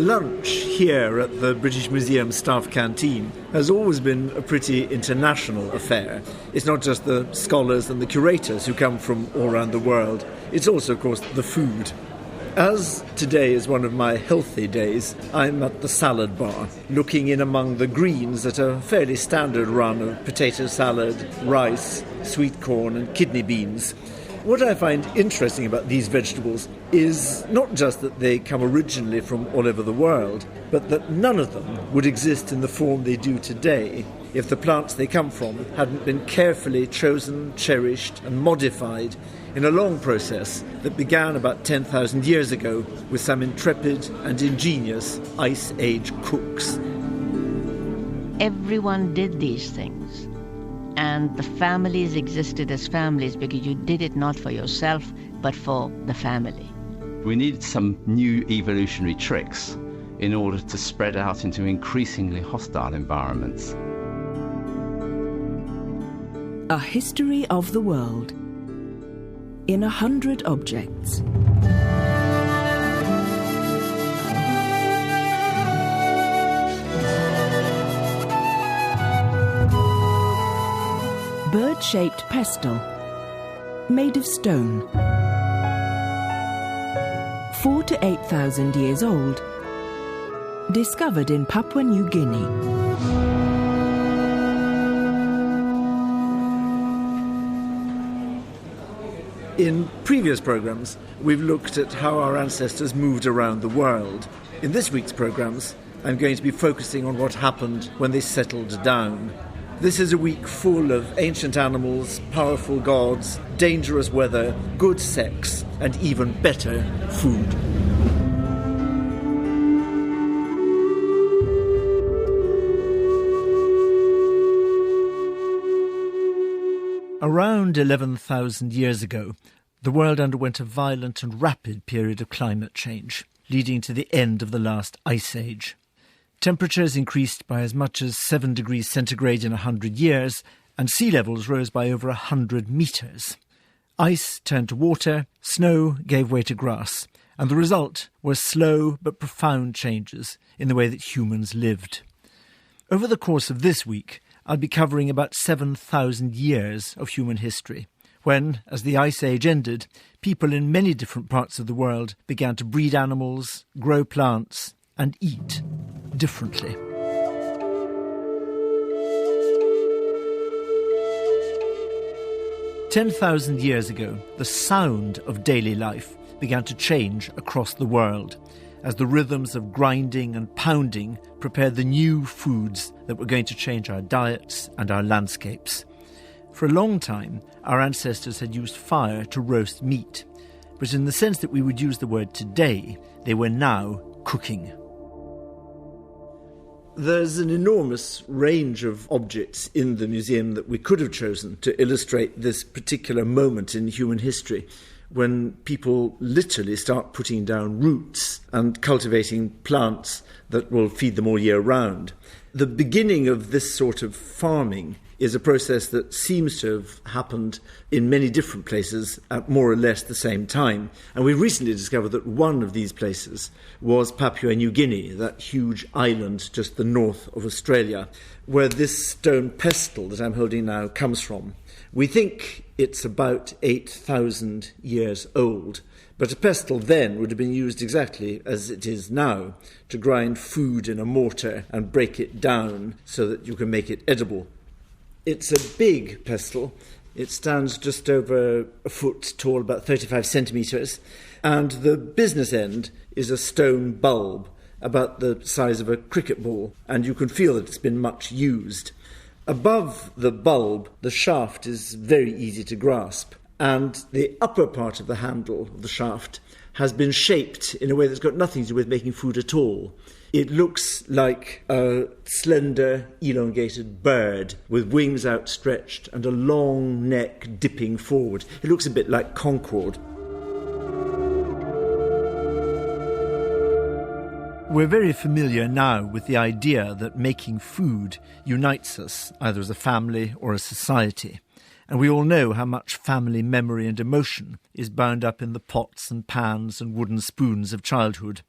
Lunch here at the British Museum staff canteen has always been a pretty international affair. It's not just the scholars and the curators who come from all around the world. It's also, of course, the food. As today is one of my healthy days, I'm at the salad bar, looking in among the greens at a fairly standard run of potato salad, rice, sweet corn and kidney beans. What I find interesting about these vegetables is not just that they come originally from all over the world, but that none of them would exist in the form they do today if the plants they come from hadn't been carefully chosen, cherished and modified in a long process that began about 10,000 years ago with some intrepid and ingenious Ice Age cooks. Everyone did these things. And the families existed as families because you did it not for yourself, but for the family. We needed some new evolutionary tricks in order to spread out into increasingly hostile environments. A history of the world in 100 objects. Bird-shaped pestle, made of stone. 4,000 to 8,000 years old, discovered in Papua New Guinea. In previous programmes, we've looked at how our ancestors moved around the world. In this week's programmes, I'm going to be focusing on what happened when they settled down. This is a week full of ancient animals, powerful gods, dangerous weather, good sex, and even better food. Around 11,000 years ago, the world underwent a violent and rapid period of climate change, leading to the end of the last ice age. Temperatures increased by as much as 7 degrees centigrade in 100 years, and sea levels rose by over 100 metres. Ice turned to water, snow gave way to grass, and the result was slow but profound changes in the way that humans lived. Over the course of this week, I'll be covering about 7,000 years of human history, when, as the Ice Age ended, people in many different parts of the world began to breed animals, grow plants, and eat differently. "10,000 years ago, the sound of daily life began to change across the world as the rhythms of grinding and pounding prepared the new foods that were going to change our diets and our landscapes. For a long time, our ancestors had used fire to roast meat, but in the sense that we would use the word today, they were now cooking. There's an enormous range of objects in the museum that we could have chosen to illustrate this particular moment in human history, when people literally start putting down roots and cultivating plants that will feed them all year round. The beginning of this sort of farming is a process that seems to have happened in many different places at more or less the same time. And we recently discovered that one of these places was Papua New Guinea, that huge island just the north of Australia, where this stone pestle that I'm holding now comes from. We think it's about 8,000 years old, but a pestle then would have been used exactly as it is now, to grind food in a mortar and break it down so that you can make it edible. It's a big pestle. It stands just over a foot tall, about 35 centimetres, and the business end is a stone bulb about the size of a cricket ball, and you can feel that it's been much used. Above the bulb, the shaft is very easy to grasp, and the upper part of the handle of the shaft has been shaped in a way that's got nothing to do with making food at all. It looks like a slender, elongated bird with wings outstretched and a long neck dipping forward. It looks a bit like Concorde. We're very familiar now with the idea that making food unites us, either as a family or a society. And we all know how much family memory and emotion is bound up in the pots and pans and wooden spoons of childhood.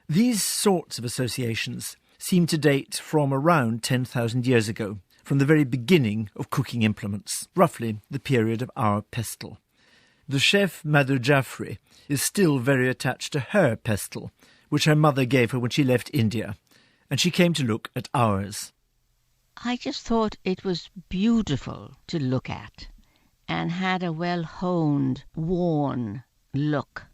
These sorts of associations seem to date from around 10,000 years ago, from the very beginning of cooking implements, roughly the period of our pestle. The chef Madhu Jaffrey is still very attached to her pestle, which her mother gave her when she left India, and she came to look at ours. I just thought it was beautiful to look at and had a well-honed, worn look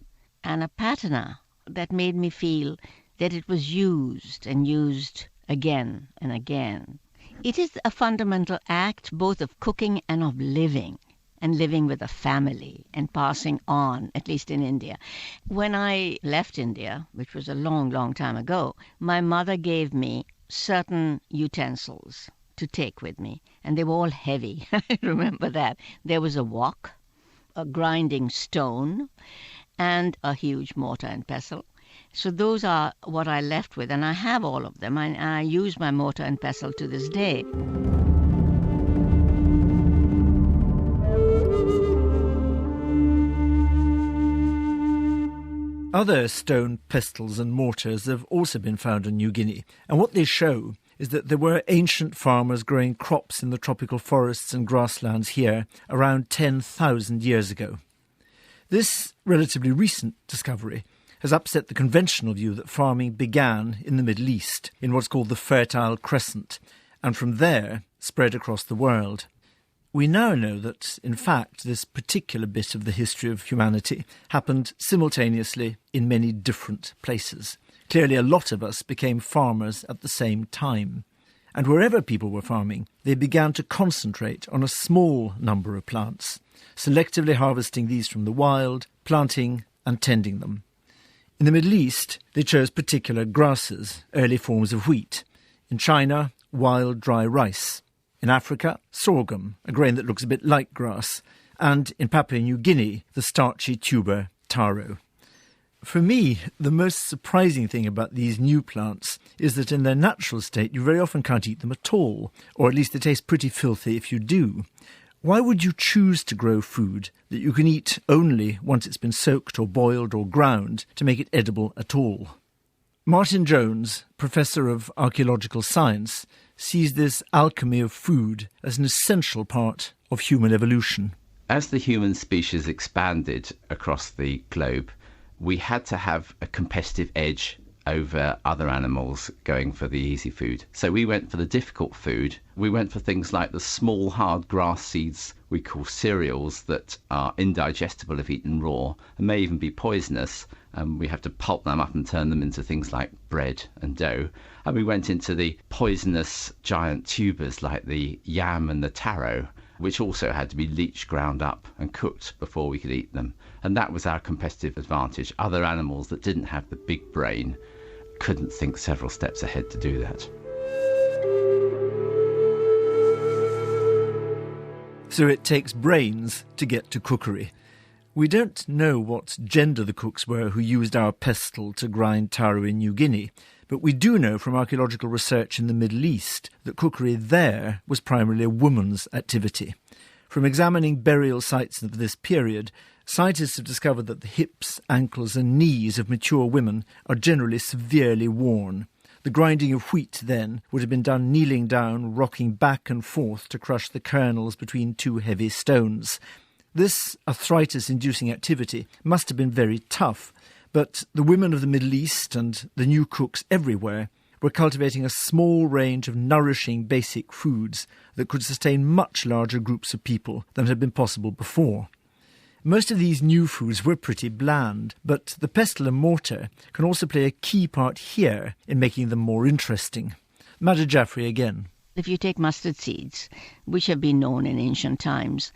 and a patina that made me feel that it was used and used again and again. It is a fundamental act both of cooking and of living, and living with a family and passing on, at least in India. When I left India, which was a long, long time ago, my mother gave me certain utensils to take with me, and they were all heavy. I remember that. There was a wok, a grinding stone, and a huge mortar and pestle. So those are what I left with, and I have all of them, and I use my mortar and pestle to this day. Other stone pestles and mortars have also been found in New Guinea, and what they show is that there were ancient farmers growing crops in the tropical forests and grasslands here around 10,000 years ago. This relatively recent discovery has upset the conventional view that farming began in the Middle East, in what's called the Fertile Crescent, and from there spread across the world. We now know that, in fact, this particular bit of the history of humanity happened simultaneously in many different places. Clearly, a lot of us became farmers at the same time. And wherever people were farming, they began to concentrate on a small number of plants, selectively harvesting these from the wild, planting and tending them. In the Middle East, they chose particular grasses, early forms of wheat. In China, wild dry rice. In Africa, sorghum, a grain that looks a bit like grass. And in Papua New Guinea, the starchy tuber taro. For me, the most surprising thing about these new plants is that in their natural state you very often can't eat them at all, or at least they taste pretty filthy if you do. Why would you choose to grow food that you can eat only once it's been soaked or boiled or ground to make it edible at all? Martin Jones, Professor of Archaeological Science, sees this alchemy of food as an essential part of human evolution. As the human species expanded across the globe, we had to have a competitive edge over other animals going for the easy food. So we went for the difficult food. We went for things like the small, hard grass seeds we call cereals that are indigestible if eaten raw and may even be poisonous. We have to pulp them up and turn them into things like bread and dough. And we went into the poisonous giant tubers like the yam and the taro, which also had to be leached, ground up and cooked before we could eat them. And that was our competitive advantage. Other animals that didn't have the big brain couldn't think several steps ahead to do that. So it takes brains to get to cookery. We don't know what gender the cooks were who used our pestle to grind taro in New Guinea, but we do know from archaeological research in the Middle East that cookery there was primarily a woman's activity. From examining burial sites of this period, scientists have discovered that the hips, ankles and knees of mature women are generally severely worn. The grinding of wheat, then, would have been done kneeling down, rocking back and forth to crush the kernels between two heavy stones. This arthritis-inducing activity must have been very tough, but the women of the Middle East and the new cooks everywhere were cultivating a small range of nourishing basic foods that could sustain much larger groups of people than had been possible before. Most of these new foods were pretty bland, but the pestle and mortar can also play a key part here in making them more interesting. Madhu Jaffrey again. If you take mustard seeds, which have been known in ancient times,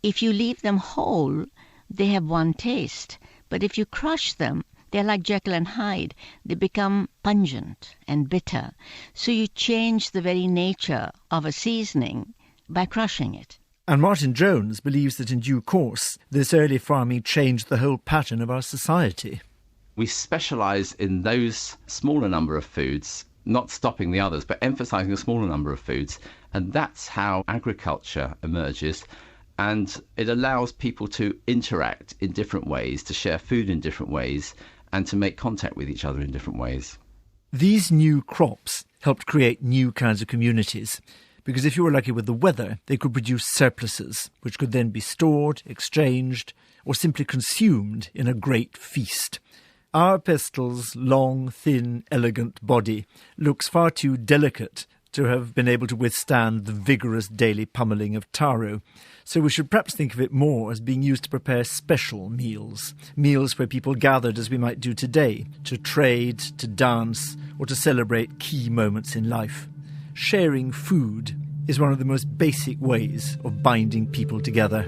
if you leave them whole, they have one taste. But if you crush them, they're like Jekyll and Hyde. They become pungent and bitter. So you change the very nature of a seasoning by crushing it. And Martin Jones believes that in due course, this early farming changed the whole pattern of our society. We specialise in those smaller number of foods, not stopping the others, but emphasising a smaller number of foods. And that's how agriculture emerges. And it allows people to interact in different ways, to share food in different ways, and to make contact with each other in different ways. These new crops helped create new kinds of communities, because if you were lucky with the weather, they could produce surpluses, which could then be stored, exchanged, or simply consumed in a great feast. Our Pestle's long, thin, elegant body looks far too delicate to have been able to withstand the vigorous daily pummelling of taro, so we should perhaps think of it more as being used to prepare special meals where people gathered as we might do today, to trade, to dance, or to celebrate key moments in life. Sharing food is one of the most basic ways of binding people together.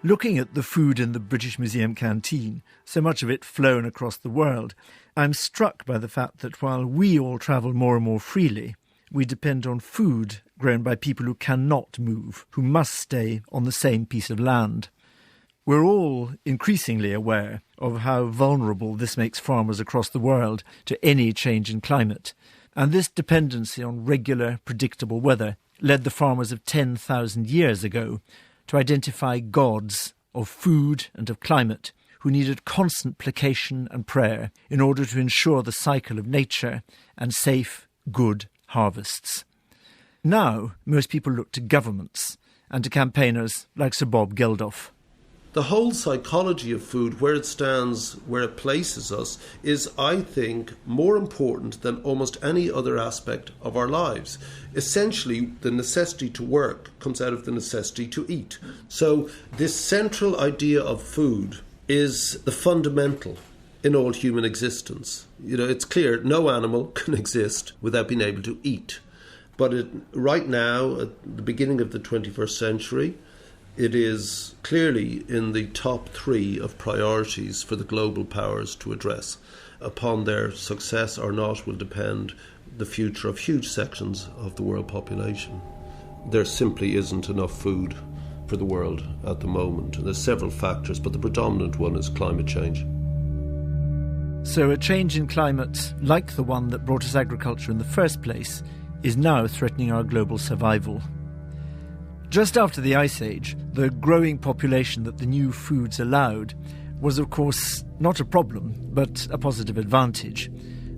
Looking at the food in the British Museum canteen, so much of it flown across the world, I'm struck by the fact that while we all travel more and more freely, we depend on food grown by people who cannot move, who must stay on the same piece of land. We're all increasingly aware of how vulnerable this makes farmers across the world to any change in climate, and this dependency on regular, predictable weather led the farmers of 10,000 years ago to identify gods of food and of climate who needed constant placation and prayer in order to ensure the cycle of nature and safe, good harvests. Now, most people look to governments and to campaigners like Sir Bob Geldof. The whole psychology of food, where it stands, where it places us, is, I think, more important than almost any other aspect of our lives. Essentially, the necessity to work comes out of the necessity to eat. So this central idea of food is the fundamental in all human existence. You know, it's clear no animal can exist without being able to eat. But right now, at the beginning of the 21st century, it is clearly in the top 3 of priorities for the global powers to address. Upon their success or not will depend the future of huge sections of the world population. There simply isn't enough food for the world at the moment. There's several factors, but the predominant one is climate change. So a change in climate, like the one that brought us agriculture in the first place, is now threatening our global survival. Just after the Ice Age, the growing population that the new foods allowed was, of course, not a problem, but a positive advantage.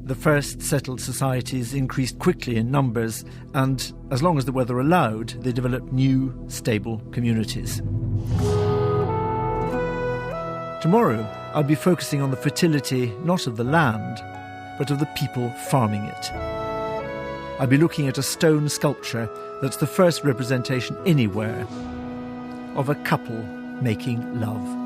The first settled societies increased quickly in numbers, and as long as the weather allowed, they developed new, stable communities. Tomorrow, I'll be focusing on the fertility not of the land, but of the people farming it. I'll be looking at a stone sculpture that's the first representation anywhere of a couple making love.